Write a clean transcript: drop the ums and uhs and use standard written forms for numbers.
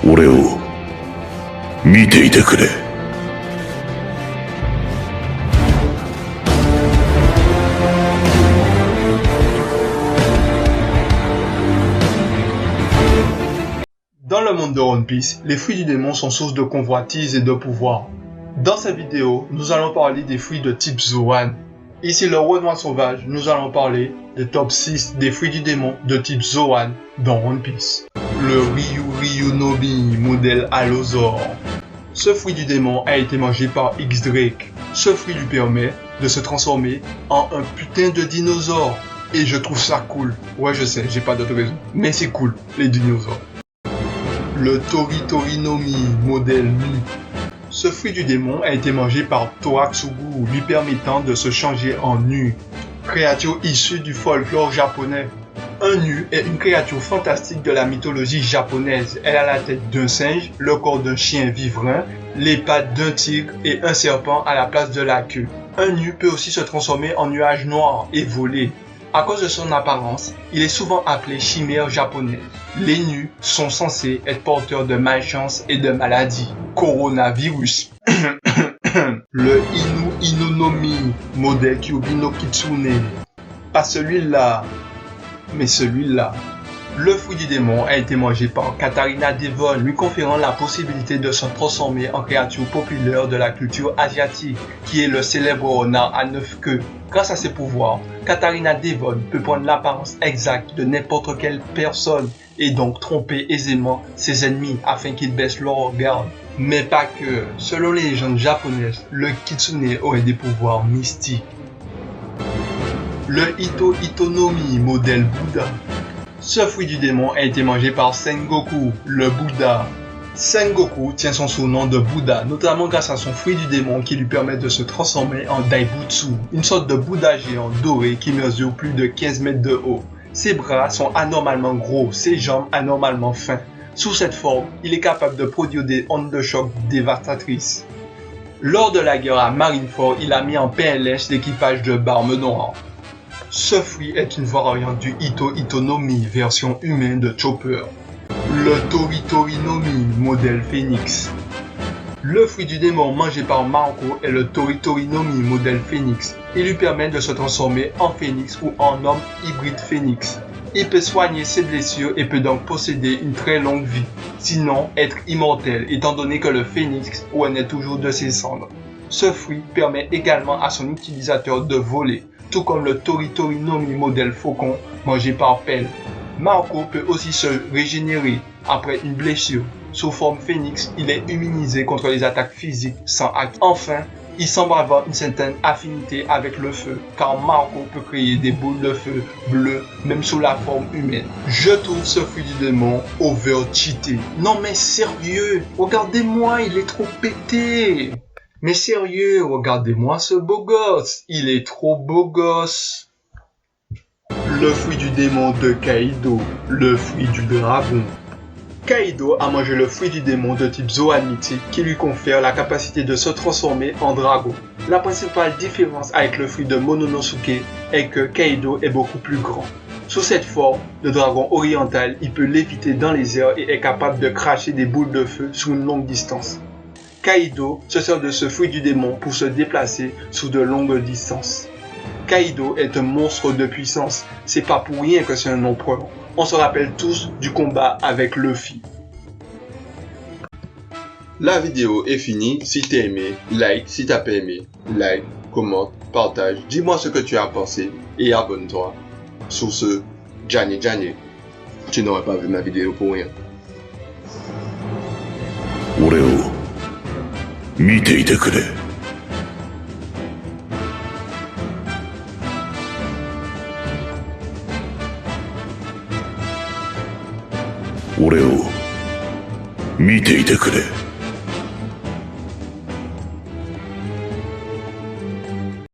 俺を見ていてくれ。Dans le monde de One Piece, les fruits du démon sont source de convoitise et de pouvoir. Dans cette vidéo, nous allons parler des fruits de type Zoan. Ici le Renoir Sauvage, nous allons parler des top 6 des fruits du démon de type Zoan dans One Piece. Le Ryuryunomi modèle Allosaur. Ce fruit du démon a été mangé par X-Drake. Ce fruit lui permet de se transformer en un putain de dinosaure. Et je trouve ça cool. Ouais, je sais, j'ai pas d'autre raison. Mais c'est cool, les dinosaures. Le Toritorinomi modèle Nu. Ce fruit du démon a été mangé par Toratsugu, lui permettant de se changer en Nu. Créature issue du folklore japonais. Un Nu est une créature fantastique de la mythologie japonaise. Elle a la tête d'un singe, le corps d'un chien vivrain, les pattes d'un tigre et un serpent à la place de la queue. Un Nu peut aussi se transformer en nuage noir et voler. À cause de son apparence, il est souvent appelé chimère japonaise. Les nus sont censés être porteurs de malchance et de maladies. Coronavirus. Le Inu-Inu-Nomi, modèle Kyuubi no Kitsune. Pas celui-là, mais celui-là. Le fruit du démon a été mangé par Katarina Devon, lui conférant la possibilité de se transformer en créature populaire de la culture asiatique, qui est le célèbre renard à 9 queues. Grâce à ses pouvoirs, Katarina Devon peut prendre l'apparence exacte de n'importe quelle personne et donc tromper aisément ses ennemis afin qu'ils baissent leur garde. Mais pas que. Selon les légendes japonaises, le kitsune aurait des pouvoirs mystiques. Le Ito-Itonomi modèle Bouddha. Ce fruit du démon a été mangé par Sengoku, le Bouddha. Sengoku tient son surnom de Bouddha, notamment grâce à son fruit du démon qui lui permet de se transformer en Daibutsu, une sorte de Bouddha géant doré qui mesure plus de 15 mètres de haut. Ses bras sont anormalement gros, ses jambes anormalement fins. Sous cette forme, il est capable de produire des ondes de choc dévastatrices. Lors de la guerre à Marineford, il a mis en PLS l'équipage de Barbe Noire. Ce fruit est une variante du Ito-Itonomi, version humaine de Chopper. Le Toritorinomi, modèle Phoenix. Le fruit du démon mangé par Marco est le Toritorinomi, modèle Phoenix. Il lui permet de se transformer en phénix ou en homme hybride phénix. Il peut soigner ses blessures et peut donc posséder une très longue vie. Sinon, être immortel, étant donné que le phénix renaît toujours de ses cendres. Ce fruit permet également à son utilisateur de voler, tout comme le Toritorinomi modèle Faucon mangé par Pell. Marco peut aussi se régénérer après une blessure. Sous forme phénix, il est immunisé contre les attaques physiques sans hack. Enfin, il semble avoir une certaine affinité avec le feu, car Marco peut créer des boules de feu bleues, même sous la forme humaine. Je trouve ce fruit du démon over-cheaté. Non mais sérieux, regardez-moi, il est trop pété. Mais sérieux, regardez-moi ce beau gosse, il est trop beau gosse. Le fruit du démon de Kaido, le fruit du dragon. Kaido a mangé le fruit du démon de type Zoan mythique qui lui confère la capacité de se transformer en dragon. La principale différence avec le fruit de Momonosuke est que Kaido est beaucoup plus grand. Sous cette forme, le dragon oriental, il peut léviter dans les airs et est capable de cracher des boules de feu sur une longue distance. Kaido se sert de ce fruit du démon pour se déplacer sur de longues distances. Kaido est un monstre de puissance, c'est pas pour rien que c'est un empereur. On se rappelle tous du combat avec Luffy. La vidéo est finie, si t'as aimé, like, si t'as pas aimé, like, commente, partage, dis-moi ce que tu as pensé et abonne-toi. Sur ce, Johnny, tu n'aurais pas vu ma vidéo pour rien. 俺を見ていてくれ。俺を見ていてくれ。